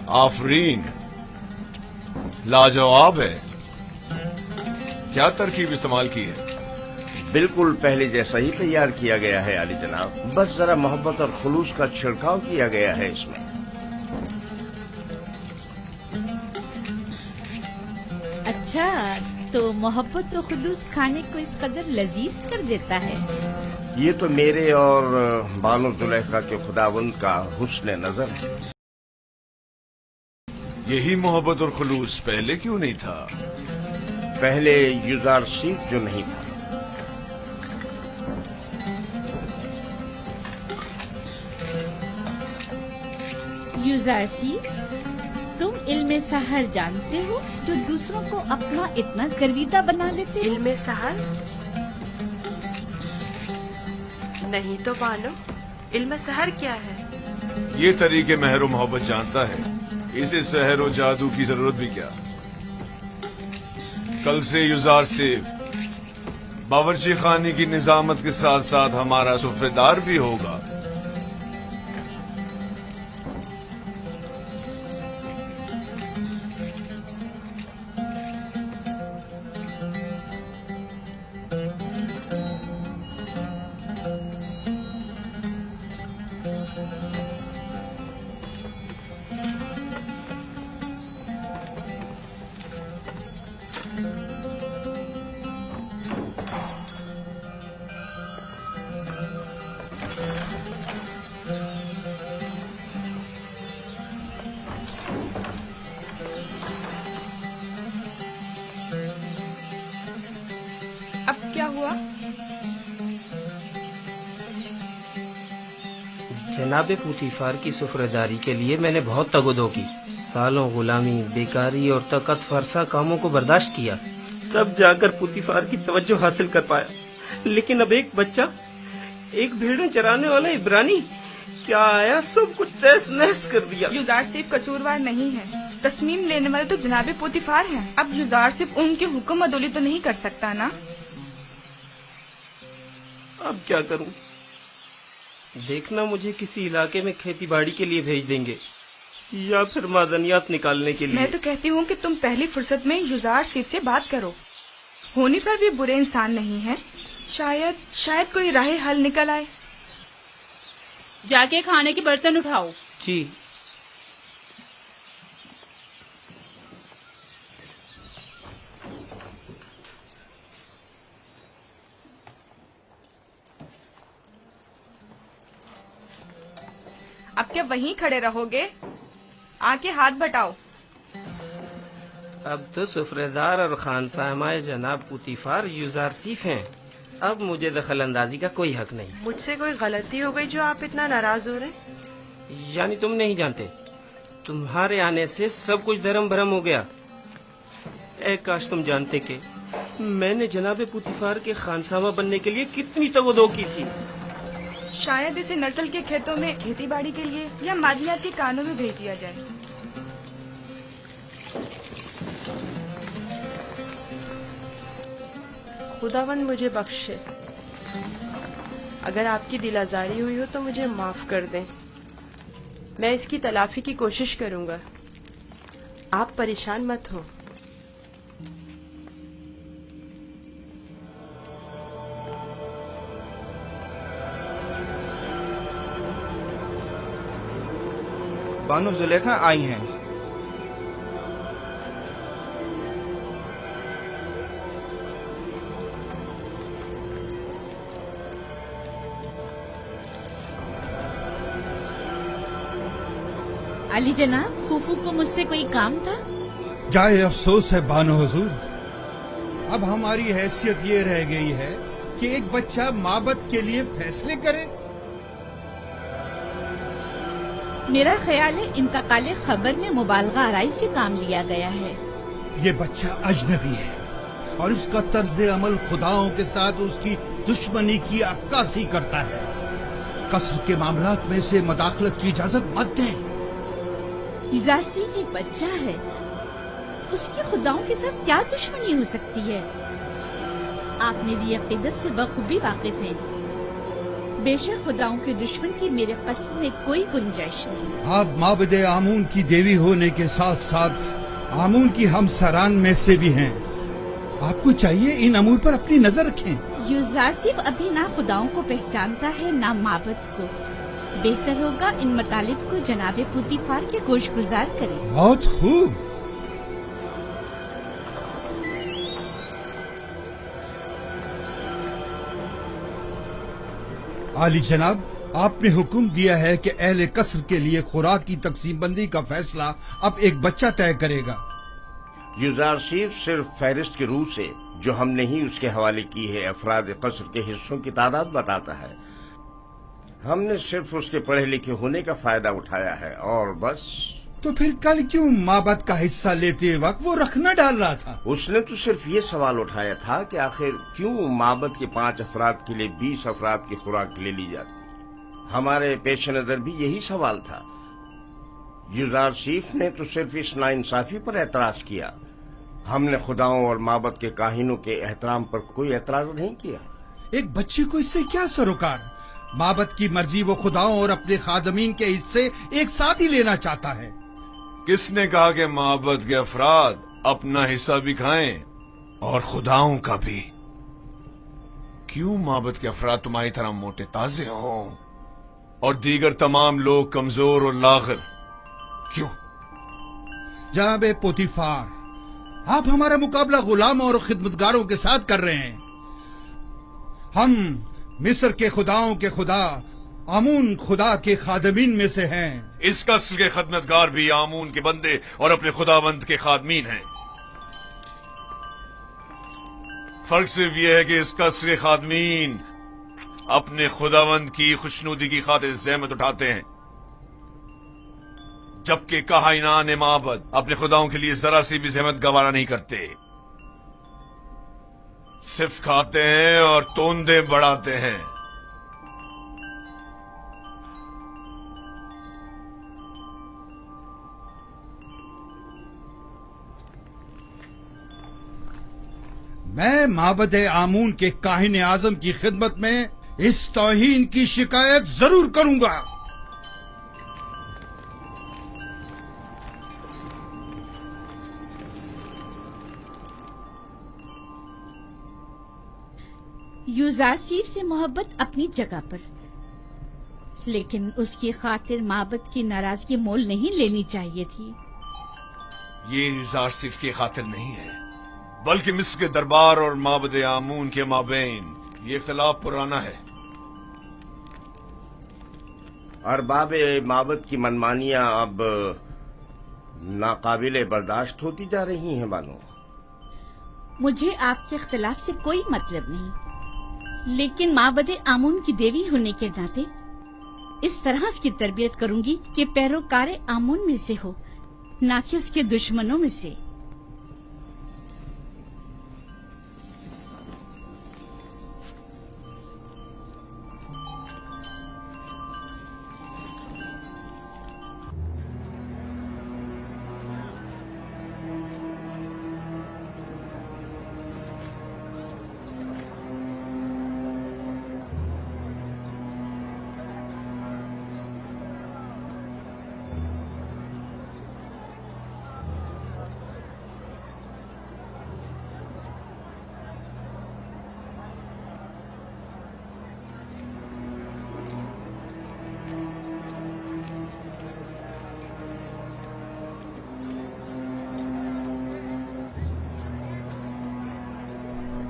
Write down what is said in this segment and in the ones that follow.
آفرین، لاجواب ہے. کیا ترکیب استعمال کی ہے؟ بالکل پہلے جیسا ہی تیار کیا گیا ہے عالی جناب، بس ذرا محبت اور خلوص کا چھڑکاؤ کیا گیا ہے اس میں. اچھا، تو محبت و خلوص کھانے کو اس قدر لذیذ کر دیتا ہے. یہ تو میرے اور بانو زلیخا کے خداوند کا حسن نظر ہے. یہی محبت اور خلوص پہلے کیوں نہیں تھا؟ پہلے یوزارسیف جو نہیں تھا. یوزارسیف، تم علم سحر جانتے ہو جو دوسروں کو اپنا اتنا گرویدہ بنا لیتے؟ علم سحر؟ نہیں تو بانو، علم سحر کیا ہے؟ یہ طریقے مہر و محبت جانتا ہے، اسے سحر و جادو کی ضرورت بھی کیا. کل سے یوزارسیف باورچی خانے کی نظامت کے ساتھ ساتھ ہمارا سفرے دار بھی ہوگا. اب کیا ہوا؟ جناب پوتیفار کی سفرےداری کے لیے میں نے بہت تگ و دو کی، سالوں غلامی، بیکاری اور طاقت فرسا کاموں کو برداشت کیا، تب جا کر پوتیفار کی توجہ حاصل کر پایا. لیکن اب ایک بچہ، ایک بھیڑیں چرانے والا عبرانی کیا آیا، سب کچھ تہس نہس کر دیا. یوزارسیف قصوروار نہیں ہے، تصمیم لینے والے تو جناب پوتیفار ہیں. اب یوزارسیف ان کے حکم عدولی تو نہیں کر سکتا نا. اب کیا کروں؟ دیکھنا مجھے کسی علاقے میں کھیتی باڑی کے لیے بھیج دیں گے یا پھر معدنیات نکالنے کے لیے. میں تو کہتی ہوں کہ تم پہلی فرصت میں یوزارسیف سے بات کرو. ہونی پر بھی برے انسان نہیں ہیں، شاید کوئی راہ حل نکل آئے. جا کے کھانے کے برتن اٹھاؤ. جی. اب کیا وہیں کھڑے رہو گے؟ آ کے ہاتھ بٹاؤ. اب تو سفرےدار اور خانسامہ جناب پوتیفار یوزارسیف ہیں، اب مجھے دخل اندازی کا کوئی حق نہیں. مجھ سے کوئی غلطی ہو گئی جو آپ اتنا ناراض ہو رہے ہیں؟ یعنی تم نہیں جانتے، تمہارے آنے سے سب کچھ دھرم بھرم ہو گیا. اے کاش تم جانتے کہ میں نے جناب پوتیفار کے خانسامہ بننے کے لیے کتنی تگ و دو کی تھی. شاید اسے نسل کے کھیتوں میں کھیتی باڑی کے لیے یا معدنیات کے کانوں میں بھیج دیا جائے. خداوند مجھے بخشے، اگر آپ کی دل آزاری ہوئی ہو تو مجھے معاف کر دیں. میں اس کی تلافی کی کوشش کروں گا، آپ پریشان مت ہو. بانو زلیخا آئی ہیں. علی جناب، پھوپھو کو مجھ سے کوئی کام تھا؟ جائے افسوس ہے بانو حضور، اب ہماری حیثیت یہ رہ گئی ہے کہ ایک بچہ معبد کے لیے فیصلے کرے. میرا خیال ہے انتقال خبر میں مبالغہ آرائی سے کام لیا گیا ہے. یہ بچہ اجنبی ہے اور اس کا طرز عمل خداؤں کے ساتھ اس کی دشمنی کی عکاسی کرتا ہے. قصر کے معاملات میں اسے مداخلت کی اجازت مت دیں. یوزارسیف ایک بچہ ہے، اس کی خداؤں کے ساتھ کیا دشمنی ہو سکتی ہے؟ آپ میری عقیدت سے بخوبی واقف ہیں. بے شک خداؤں کے دشمن کی میرے قصر میں کوئی گنجائش نہیں. آپ معبد آمون کی دیوی ہونے کے ساتھ ساتھ آمون کی ہمسران میں سے بھی ہیں. آپ کو چاہیے ان امور پر اپنی نظر رکھیں. یوزاسف ابھی نہ خداؤں کو پہچانتا ہے نہ معبد کو. بہتر ہوگا ان مطالب کو جناب پوتیفار کے گوش گزار کریں. بہت خوب. عالی جناب، آپ نے حکم دیا ہے کہ اہل قصر کے لیے خوراک کی تقسیم بندی کا فیصلہ اب ایک بچہ طے کرے گا. یوزارسیف صرف فہرست کی روح سے جو ہم نے ہی اس کے حوالے کی ہے افراد قصر کے حصوں کی تعداد بتاتا ہے. ہم نے صرف اس کے پڑھے لکھے ہونے کا فائدہ اٹھایا ہے اور بس. تو پھر کل کیوں معبد کا حصہ لیتے وقت وہ رکھنا ڈال رہا تھا؟ اس نے تو صرف یہ سوال اٹھایا تھا کہ آخر کیوں معبد کے 5 افراد کے لیے 20 افراد کی خوراک لے لی جاتی. ہمارے پیش نظر بھی یہی سوال تھا. یوزارسیف نے تو صرف اس ناانصافی پر اعتراض کیا. ہم نے خداؤں اور معبد کے کاہنوں کے احترام پر کوئی اعتراض نہیں کیا. ایک بچے کو اس سے کیا سروکار؟ معبد کی مرضی وہ خداؤں اور اپنے خادمین کے حصے ایک ساتھ ہی لینا چاہتا ہے. کس نے کہا کہ معبد کے افراد اپنا حصہ بھی کھائیں اور خداؤں کا بھی؟ کیوں معبد کے افراد تمہاری طرح موٹے تازے ہوں اور دیگر تمام لوگ کمزور اور لاغر؟ کیوں؟ جناب پوتیفار، آپ ہمارا مقابلہ غلاموں اور خدمتگاروں کے ساتھ کر رہے ہیں. ہم مصر کے خداؤں کے خدا آمون خدا کے خادمین میں سے ہیں. اس قصر کے خدمتگار بھی آمون کے بندے اور اپنے خداوند کے خادمین ہیں. فرق صرف یہ ہے کہ اس قصر کے خادمین اپنے خداوند کی خوشنودی کی خاطر زحمت اٹھاتے ہیں، جبکہ کاہنان معبد اپنے خداؤں کے لیے ذرا سی بھی زحمت گوارا نہیں کرتے. صرف کھاتے ہیں اور توندے بڑھاتے ہیں. میں معبد آمون کے کاہن اعظم کی خدمت میں اس توہین کی شکایت ضرور کروں گا. یوزاسیف سے محبت اپنی جگہ پر، لیکن اس کی خاطر معبد کی ناراضگی مول نہیں لینی چاہیے تھی. یہ یوزارسیف کی خاطر نہیں ہے، بلکہ مصر کے دربار اور معبد آمون کے مابین یہ اختلاف پرانا ہے. ارباب معبد کی منمانیاں اب ناقابل برداشت ہوتی جا رہی ہیں. بانو، مجھے آپ کے اختلاف سے کوئی مطلب نہیں، لیکن معبد آمون کی دیوی ہونے کے ناطے اس طرح اس کی تربیت کروں گی کہ پیروکار آمون میں سے ہو، نہ کہ اس کے دشمنوں میں سے.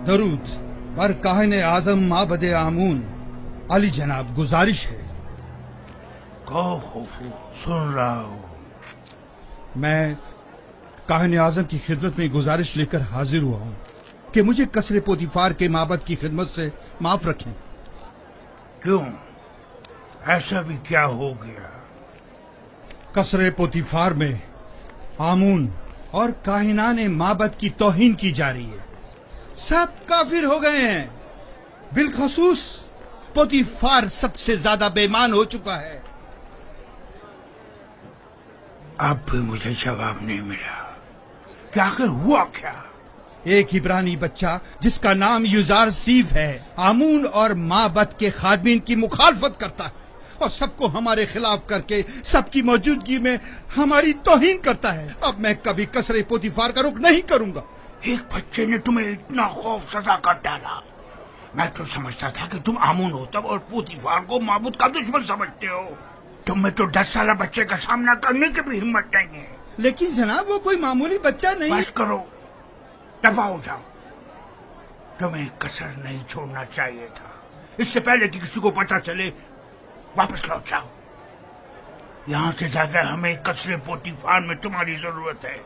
درود بر کاہن اعظم معبد آمون. علی جناب، گزارش ہے. سن رہا ہوں. میں کاہن اعظم کی خدمت میں گزارش لے کر حاضر ہوا ہوں کہ مجھے قصر پوتیفار کے معبد کی خدمت سے معاف رکھیں. کیوں؟ ایسا بھی کیا ہو گیا؟ قصر پوتیفار میں آمون اور کاہنان معبد کی توہین کی جا رہی ہے. سب کافر ہو گئے ہیں، بالخصوص پوتیفار سب سے زیادہ بے ایمان ہو چکا ہے. اب بھی مجھے جواب نہیں ملا کہ آخر ہوا کیا؟ ایک عبرانی بچہ جس کا نام یوزار سیف ہے آمون اور معبد کے خادمین کی مخالفت کرتا ہے اور سب کو ہمارے خلاف کر کے سب کی موجودگی میں ہماری توہین کرتا ہے. اب میں کبھی قصر پوتیفار کا رخ نہیں کروں گا. ایک بچے نے تمہیں اتنا خوف زدہ کر ڈالا. میں تو سمجھتا تھا کہ تم آمون ہوتب اور پوتیفار کو معبود کا دشمن سمجھتے ہو. تم میں تو 10 سالہ بچے کا سامنا کرنے کی بھی ہمت نہیں ہے. لیکن جناب وہ کوئی معمولی بچہ نہیں. بس کرو، دفع ہو جاؤ. تمہیں قصر نہیں چھوڑنا چاہیے تھا. اس سے پہلے کہ کسی کو پتہ چلے واپس لوٹ جاؤ. یہاں سے زیادہ ہمیں قصر پوتیفار میں تمہاری ضرورت ہے.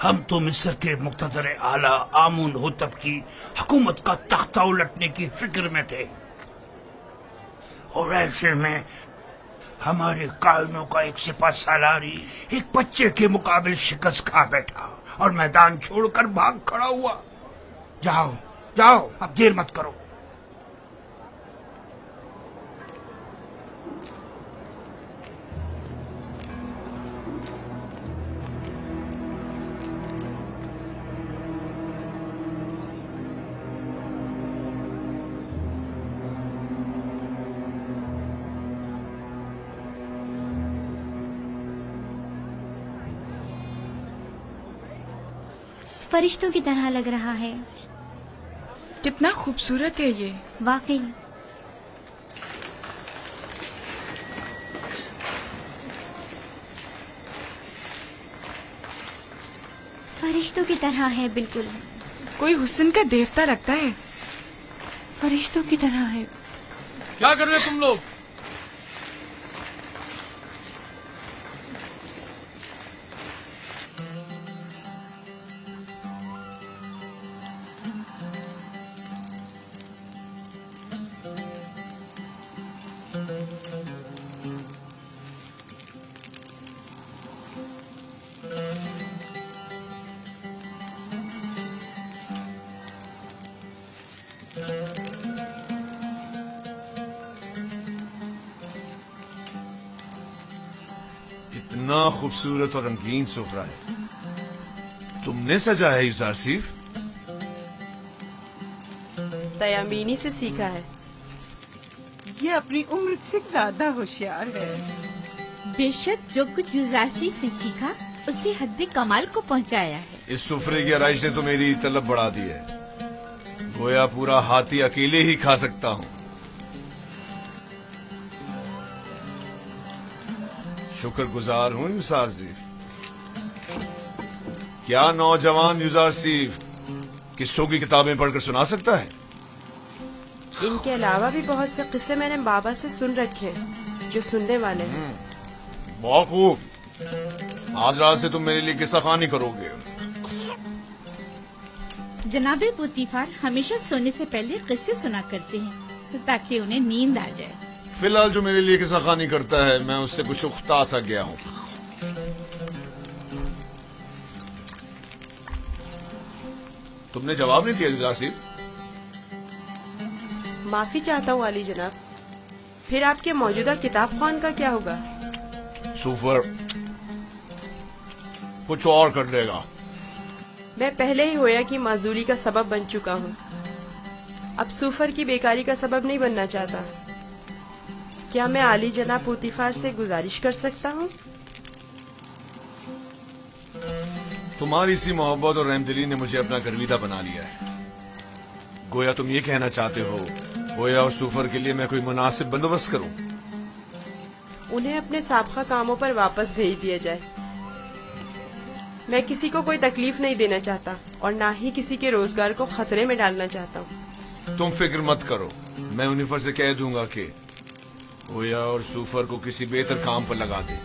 ہم تو مصر کے مقتدر اعلیٰ آمون ہوتب کی حکومت کا تختہ الٹنے کی فکر میں تھے، اور ایسے میں ہمارے قائدوں کا ایک سپہ سالاری ایک بچے کے مقابل شکست کھا بیٹھا اور میدان چھوڑ کر بھاگ کھڑا ہوا. جاؤ جاؤ، اب دیر مت کرو. فرشتوں کی طرح لگ رہا ہے. کتنا خوبصورت ہے یہ. واقعی. فرشتوں کی طرح ہے بالکل. کوئی حسن کا دیوتا لگتا ہے. فرشتوں کی طرح ہے. کیا کر رہے تم لوگ؟ اتنا خوبصورت اور رنگین سفرہ ہے. تم نے سجا ہے یوزار سیف؟ تیامینی سے سیکھا ہے. یہ اپنی عمر سے زیادہ ہوشیار ہے. بے شک جو کچھ یوزار سیف نے سیکھا اسے حد کمال کو پہنچایا ہے. اس سفرے کی آرائش نے تو میری طلب بڑھا دی ہے. گویا پورا ہاتھی اکیلے ہی کھا سکتا ہوں. شکر گزار ہوں یوزار سیف. کیا نوجوان یوزار سیف قصوں کی کتابیں پڑھ کر سنا سکتا ہے؟ ان کے علاوہ بھی بہت سے قصے میں نے بابا سے سن رکھے جو سننے والے ہیں. بہت خوب. آج رات سے تم میرے لیے قصہ خوانی کرو گے. جناب پوتیفار ہمیشہ سونے سے پہلے قصے سنا کرتے ہیں تاکہ انہیں نیند آ جائے. فی الحال جو میرے لیے قصہ خوانی کرتا ہے میں اس سے کچھ اختا سا گیا ہوں. تم نے جواب نہیں دیا یوزار سیف. معافی چاہتا ہوں علی جناب. پھر آپ کے موجودہ کتاب خوان کا کیا ہوگا؟ سوفر کچھ اور کر دے گا. میں پہلے ہی ہویا کی معذوری کا سبب بن چکا ہوں. اب سوفر کی بیکاری کا سبب نہیں بننا چاہتا. کیا میں علی جناب پوتیفار سے گزارش کر سکتا ہوں؟ تمہاری اسی محبت اور رحمدلی نے مجھے اپنا گرویدہ بنا لیا ہے. گویا تم یہ کہنا چاہتے ہو گویا اور سوفر کے لیے میں کوئی مناسب بندوبست کروں. انہیں اپنے سابقہ کاموں پر واپس بھیج دیا جائے. میں کسی کو کوئی تکلیف نہیں دینا چاہتا اور نہ ہی کسی کے روزگار کو خطرے میں ڈالنا چاہتا ہوں. تم فکر مت کرو. میں انیفر سے کہہ دوں گا کہ گویا اور سوفر کو کسی بہتر کام پر لگا دے.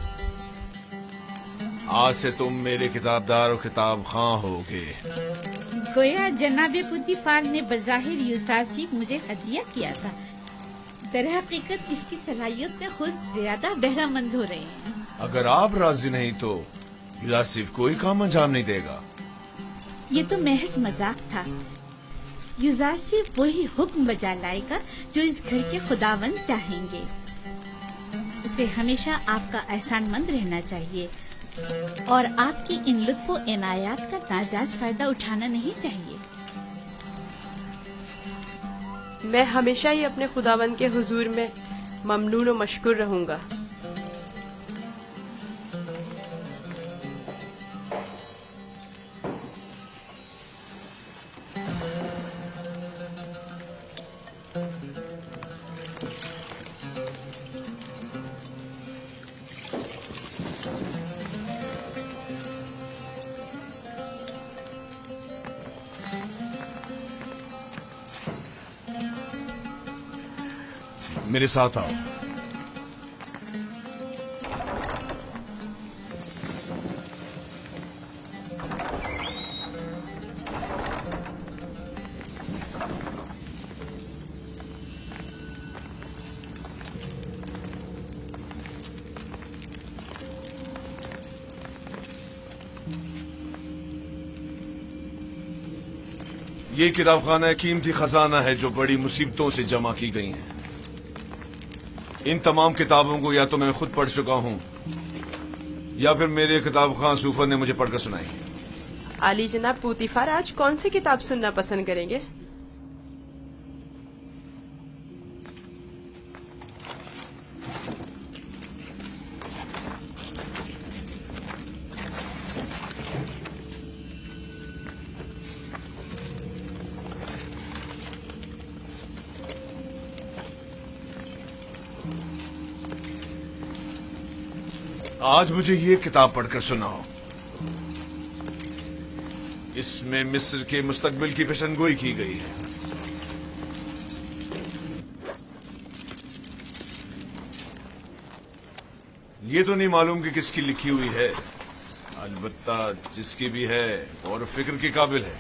آج سے تم میرے کتابدار اور کتاب خواں ہوگے. گویا جناب پوتیفار نے بظاہر یوزار سیف مجھے ہدیہ کیا تھا. در حقیقت اس کی صلاحیت میں خود زیادہ بہرہ مند ہو رہے ہیں. اگر آپ راضی نہیں تو یوزار سیف کوئی کام انجام نہیں دے گا. یہ تو محض مذاق تھا. یوزار سیف وہی حکم بجا لائے گا جو اس گھر کے خداوند چاہیں گے. اسے ہمیشہ آپ کا احسان مند رہنا چاہیے اور آپ کی ان لطف و عنایات کا ناجائز فائدہ اٹھانا نہیں چاہیے۔ میں ہمیشہ ہی اپنے خداوند کے حضور میں ممنون و مشکور رہوں گا۔ میرے ساتھ آؤ۔ یہ کتاب خانہ قیمتی خزانہ ہے جو بڑی مصیبتوں سے جمع کی گئی ہیں۔ ان تمام کتابوں کو یا تو میں خود پڑھ چکا ہوں یا پھر میرے کتاب خان سوفر نے مجھے پڑھ کر سنائی۔ عالی جناب پوتیفار آج کون سی کتاب سننا پسند کریں گے؟ آج مجھے یہ کتاب پڑھ کر سناؤ۔ اس میں مصر کے مستقبل کی پیشن گوئی کی گئی ہے۔ یہ تو نہیں معلوم کہ کس کی لکھی ہوئی ہے، البتہ جس کی بھی ہے اور فکر کے قابل ہے۔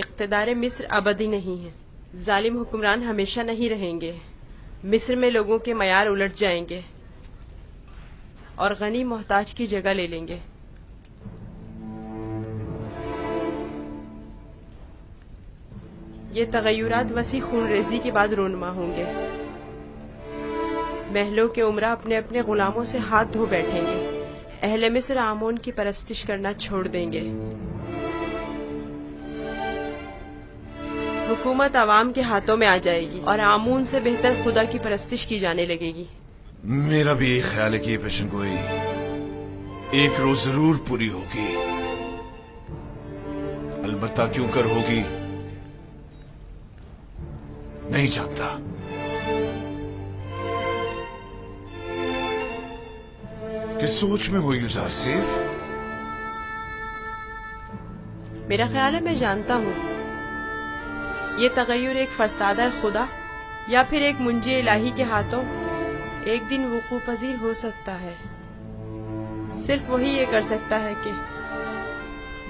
اقتدار مصر ابدی نہیں ہے، ظالم حکمران ہمیشہ نہیں رہیں گے۔ مصر میں لوگوں کے معیار الٹ جائیں گے اور غنی محتاج کی جگہ لے لیں گے۔ یہ تغیرات وسیع خون ریزی کے بعد رونما ہوں گے۔ محلوں کے عمرہ اپنے اپنے غلاموں سے ہاتھ دھو بیٹھیں گے۔ اہل مصر آمون کی پرستش کرنا چھوڑ دیں گے۔ حکومت عوام کے ہاتھوں میں آ جائے گی اور آمون سے بہتر خدا کی پرستش کی جانے لگے گی۔ میرا بھی یہ خیال ہے کہ یہ پیشن گوئی ایک روز ضرور پوری ہوگی، البتہ کیوں کر ہوگی نہیں جانتا۔ کس سوچ میں ہو یوزار سیف؟ میرا خیال ہے میں جانتا ہوں۔ یہ تغیر ایک فرستادہ خدا یا پھر ایک منجی الہی کے ہاتھوں ایک دن وقوع پذیر ہو سکتا ہے۔ صرف وہی یہ کر سکتا ہے کہ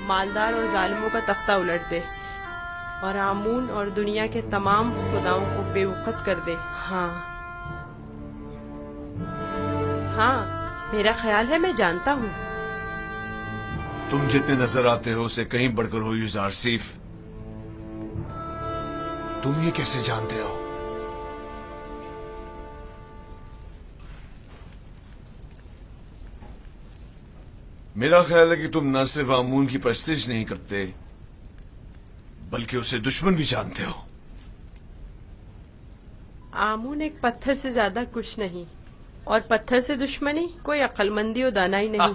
مالدار اور ظالموں کا تختہ الٹ دے اور آمون اور دنیا کے تمام خداؤں کو بے وقت کر دے۔ ہاں میرا خیال ہے میں جانتا ہوں۔ تم جتنے نظر آتے ہو اسے کہیں بڑھ کر ہو یوزار سیف۔ تم یہ کیسے جانتے ہو؟ میرا خیال ہے کہ تم نہ صرف آمون کی پرستش نہیں کرتے بلکہ اسے دشمن بھی جانتے ہو۔ آمون ایک پتھر سے زیادہ کچھ نہیں، اور پتھر سے دشمنی کوئی عقل مندی و دانائی نہیں۔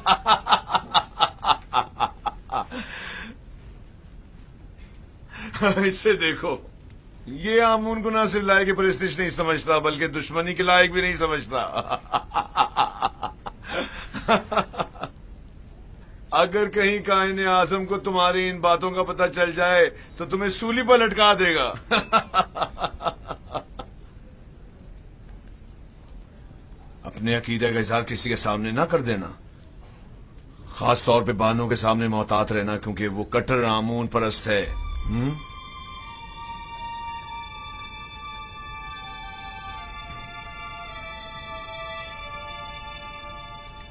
اسے دیکھو، یہ آمون کو نہ صرف لائق پرستش نہیں سمجھتا بلکہ دشمنی کے لائق بھی نہیں سمجھتا۔ اگر کہیں کائن اعظم کو تمہاری ان باتوں کا پتہ چل جائے تو تمہیں سولی پر لٹکا دے گا۔ اپنے عقیدہ کا اظہار کسی کے سامنے نہ کر دینا، خاص طور پہ بانوں کے سامنے محتاط رہنا کیونکہ وہ کٹر آمون پرست ہے۔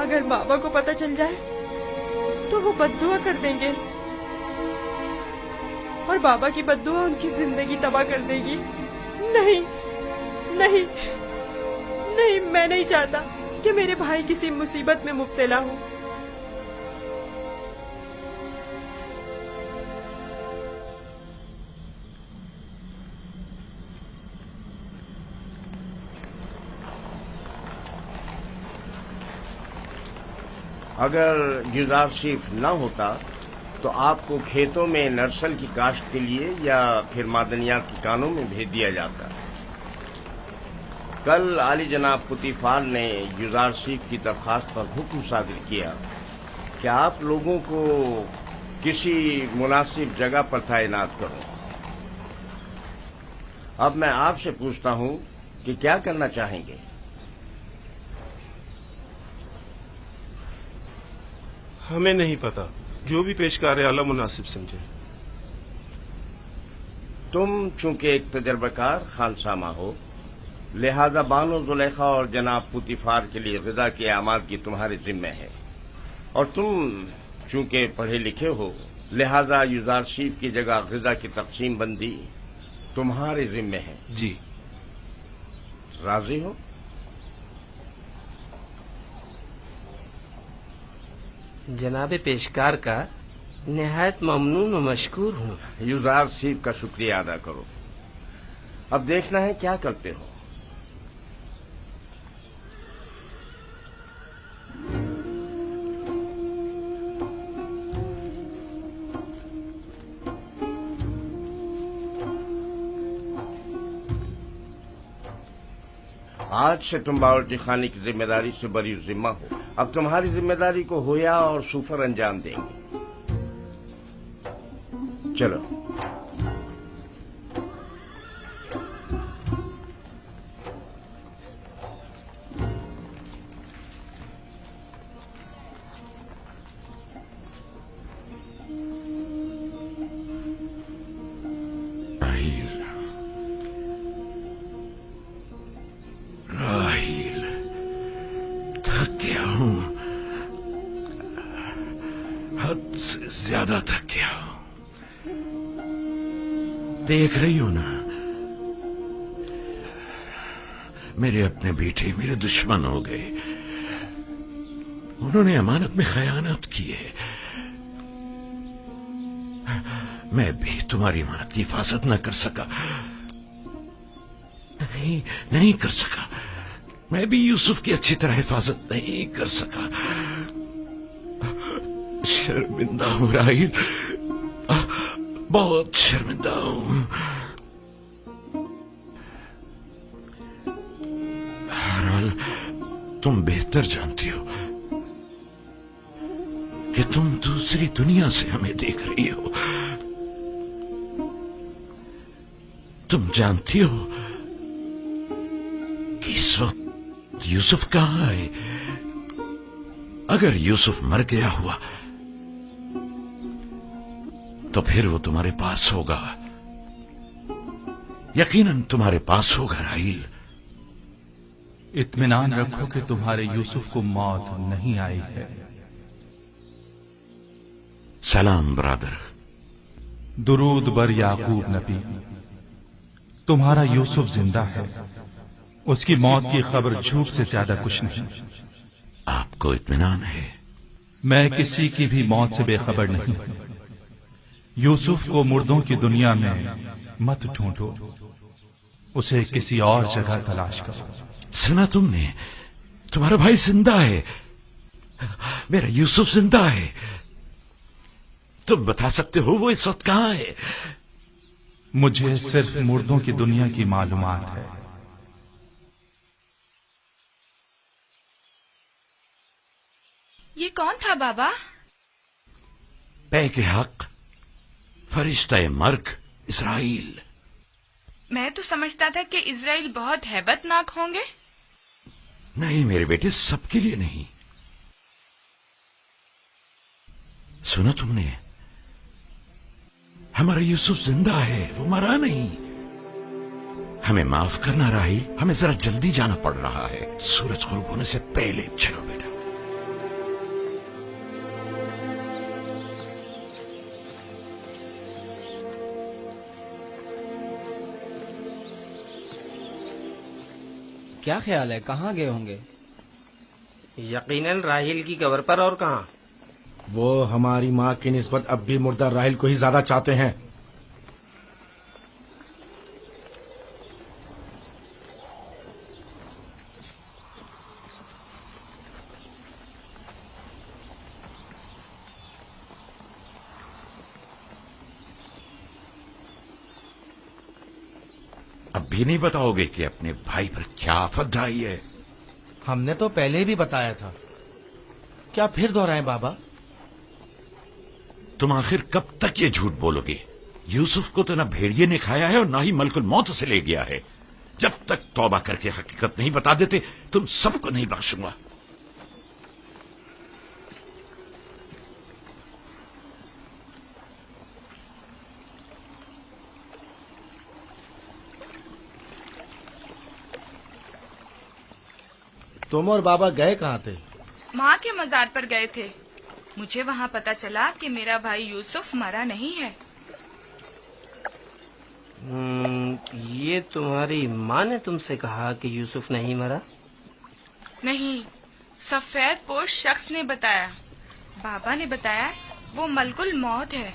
اگر بابا کو پتہ چل جائے تو وہ بددعا کر دیں گے اور بابا کی بددعا ان کی زندگی تباہ کر دے گی. نہیں نہیں نہیں، میں نہیں چاہتا کہ میرے بھائی کسی مصیبت میں مبتلا ہوں. اگر گزار شریف نہ ہوتا تو آپ کو کھیتوں میں نرسل کی کاشت کے لیے یا پھر معدنیات کی کانوں میں بھیج دیا جاتا. کل عالی جناب پوتیفار نے گزار شریف کی درخواست پر حکم صادر کیا کہ آپ لوگوں کو کسی مناسب جگہ پر تعینات کرو. اب میں آپ سے پوچھتا ہوں کہ کیا کرنا چاہیں گے؟ ہمیں نہیں پتا، جو بھی پیشکار اعلیٰ مناسب سمجھے. تم چونکہ ایک تجربہ کار خانسامہ ہو، لہذا بانو زلیخا اور جناب پوتیفار کے لیے غذا کی آمادگی تمہارے ذمہ ہے، اور تم چونکہ پڑھے لکھے ہو، لہذا یزار شیف کی جگہ غذا کی تقسیم بندی تمہارے ذمہ ہے. جی. راضی ہو؟ جناب پیشکار کا نہایت ممنون و مشکور ہوں. یزار شیف کا شکریہ ادا کرو. اب دیکھنا ہے کیا کرتے ہو. آج سے تم باورچی خانے کی ذمہ داری سے بری ذمہ ہو. اب تمہاری ذمہ داری کو ہویا اور سوفر انجام دیں گے. چلو. زیادہ تھک گیا. دیکھ رہی ہو نا، میرے اپنے بیٹے میرے دشمن ہو گئے. انہوں نے امانت میں خیانت کی ہے. میں بھی تمہاری امانت کی حفاظت نہ کر سکا. نہیں کر سکا. میں بھی یوسف کی اچھی طرح حفاظت نہیں کر سکا. شرمندہ ہوں راہیل، بہت شرمندہ ہوں. بہرحال تم بہتر جانتی ہو کہ تم دوسری دنیا سے ہمیں دیکھ رہی ہو. تم جانتی ہو کہ اس وقت یوسف کہاں ہے. اگر یوسف مر گیا ہوا تو پھر وہ تمہارے پاس ہوگا، یقیناً تمہارے پاس ہوگا راہیل. اطمینان رکھو کہ تمہارے یوسف کو موت نہیں آئی ہے. سلام برادر. درود بر یعقوب نبی. تمہارا یوسف زندہ ہے. اس کی موت کی خبر جھوٹ سے زیادہ کچھ نہیں. آپ کو اطمینان ہے؟ میں کسی کی بھی موت سے بے خبر نہیں ہوں. یوسف کو مردوں کی دنیا میں مت ڈھونڈو، اسے کسی اور جگہ تلاش کرو. سنا تم نے؟ تمہارا بھائی زندہ ہے. میرا یوسف زندہ ہے. تم بتا سکتے ہو وہ اس وقت کہاں ہے؟ مجھے صرف مردوں کی دنیا کی معلومات ہے. یہ کون تھا بابا؟ پے کے حق فرشتہ مرگ اسرائیل. میں تو سمجھتا تھا کہ اسرائیل بہت ہیبت ناک ہوں گے. نہیں میرے بیٹے، سب کے لیے نہیں. سنا تم نے؟ ہمارا یوسف زندہ ہے، وہ مرا نہیں. ہمیں معاف کرنا راہیل، ہمیں ذرا جلدی جانا پڑ رہا ہے. سورج غروب ہونے سے پہلے. چلو بیٹا. کیا خیال ہے کہاں گئے ہوں گے؟ یقیناً راحیل کی قبر پر، اور کہاں؟ وہ ہماری ماں کی نسبت اب بھی مردہ راحیل کو ہی زیادہ چاہتے ہیں۔ اب بھی نہیں بتاؤ گے کہ اپنے بھائی پر کیا آفت ڈھائی ہے؟ ہم نے تو پہلے بھی بتایا تھا، کیا پھر دہرائیں بابا؟ تم آخر کب تک یہ جھوٹ بولو گے؟ یوسف کو تو نہ بھیڑیے نے کھایا ہے اور نہ ہی ملک الموت سے لے گیا ہے۔ جب تک توبہ کر کے حقیقت نہیں بتا دیتے تم سب کو نہیں بخشوں گا۔ تم اور بابا گئے کہاں تھے؟ ماں کے مزار پر گئے تھے۔ مجھے وہاں پتا چلا کہ میرا بھائی یوسف مرا نہیں ہے۔ یہ تمہاری ماں نے تم سے کہا کہ یوسف نہیں مرا؟ نہیں، سفید پوش شخص نے بتایا۔ بابا نے بتایا وہ ملک الموت ہے۔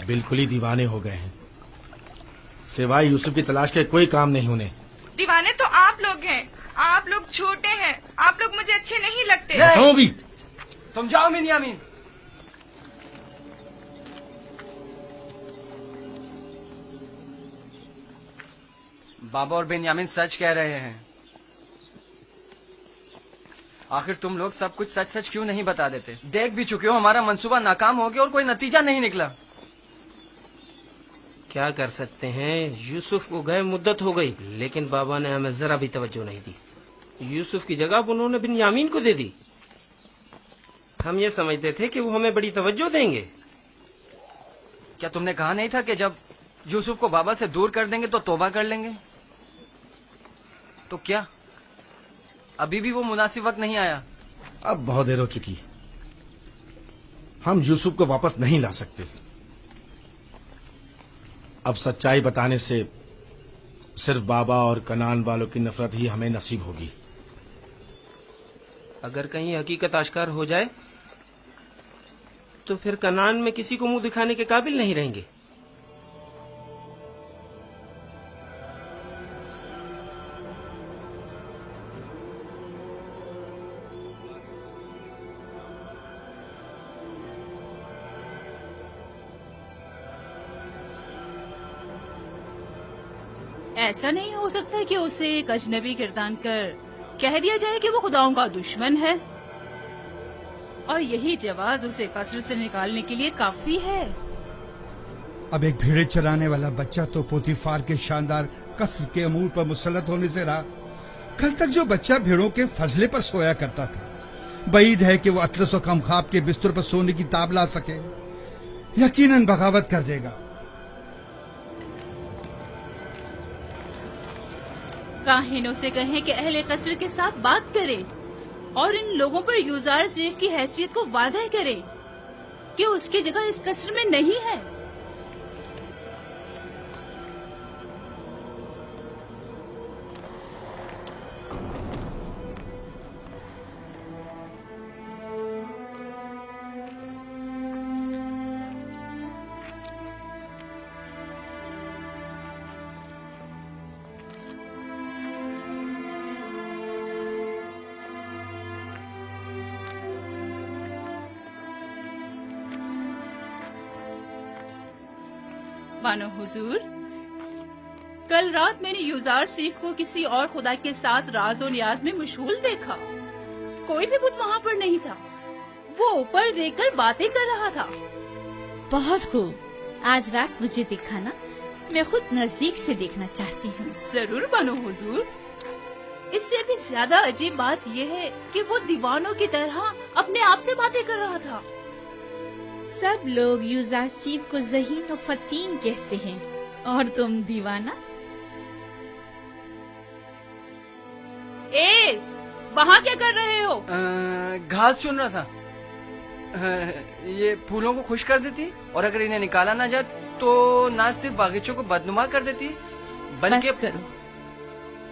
بالکل ہی دیوانے ہو گئے ہیں، سوائے یوسف کی تلاش کے کوئی کام نہیں انہیں۔ دیوانے تو آپ لوگ ہیں، آپ لوگ چھوٹے ہیں، آپ لوگ مجھے اچھے نہیں لگتے۔ بھی تم جاؤ بنیامین۔ بابا اور بنیامین سچ کہہ رہے ہیں۔ آخر تم لوگ سب کچھ سچ سچ کیوں نہیں بتا دیتے؟ دیکھ بھی چکے ہو ہمارا منصوبہ ناکام ہو گیا اور کوئی نتیجہ نہیں نکلا۔ کیا کر سکتے ہیں، یوسف کو گئے مدت ہو گئی، لیکن بابا نے ہمیں ذرا بھی توجہ نہیں دی۔ یوسف کی جگہ انہوں نے بنیامین کو دے دی۔ ہم یہ سمجھتے تھے کہ وہ ہمیں بڑی توجہ دیں گے۔ کیا تم نے کہا نہیں تھا کہ جب یوسف کو بابا سے دور کر دیں گے تو توبہ کر لیں گے؟ تو کیا ابھی بھی وہ مناسب وقت نہیں آیا؟ اب بہت دیر ہو چکی، ہم یوسف کو واپس نہیں لا سکتے۔ اب سچائی بتانے سے صرف بابا اور کنان والوں کی نفرت ہی ہمیں نصیب ہوگی۔ اگر کہیں حقیقت آشکار ہو جائے تو پھر کنان میں کسی کو منہ دکھانے کے قابل نہیں رہیں گے۔ ایسا نہیں ہو سکتا کہ اسے ایک اجنبی گردان کر کہہ دیا جائے کہ وہ خداؤں کا دشمن ہے، اور یہی جواز اسے قصر سے نکالنے کے لیے کافی ہے۔ اب ایک بھیڑے چرانے والا بچہ تو پوتیفار کے شاندار قصر کے امور پر مسلط ہونے سے رہا۔ کل تک جو بچہ بھیڑوں کے فضلے پر سویا کرتا تھا، بعید ہے کہ وہ اطلس و کمخاب کے بستر پر سونے کی تاب لا سکے۔ یقیناً بغاوت کر دے گا۔ کاہنوں سے کہیں کہ اہل قصر کے ساتھ بات کرے اور ان لوگوں پر یوزار سیف کی حیثیت کو واضح کرے کہ اس کی جگہ اس قصر میں نہیں ہے۔ بانو حضور، کل رات میں نے یوزار سیف کو کسی اور خدا کے ساتھ راز و نیاز میں مشغول دیکھا۔ کوئی بھی بت وہاں پر نہیں تھا، وہ اوپر دیکھ کر باتیں کر رہا تھا۔ بہت خوب، آج رات مجھے دکھانا، میں خود نزدیک سے دیکھنا چاہتی ہوں۔ ضرور بانو حضور۔ اس سے بھی زیادہ عجیب بات یہ ہے کہ وہ دیوانوں کی طرح اپنے آپ سے باتیں کر رہا تھا۔ سب لوگ یوزار سیف کو ذہین و فتین کہتے ہیں، اور تم دیوانہ۔ وہاں کیا کر رہے ہو؟ گھاس چن رہا تھا۔ یہ پھولوں کو خشک کر دیتی، اور اگر انہیں نکالا نہ جائے تو نہ صرف باغیچوں کو بدنما کر دیتی بلکہ… بس کرو،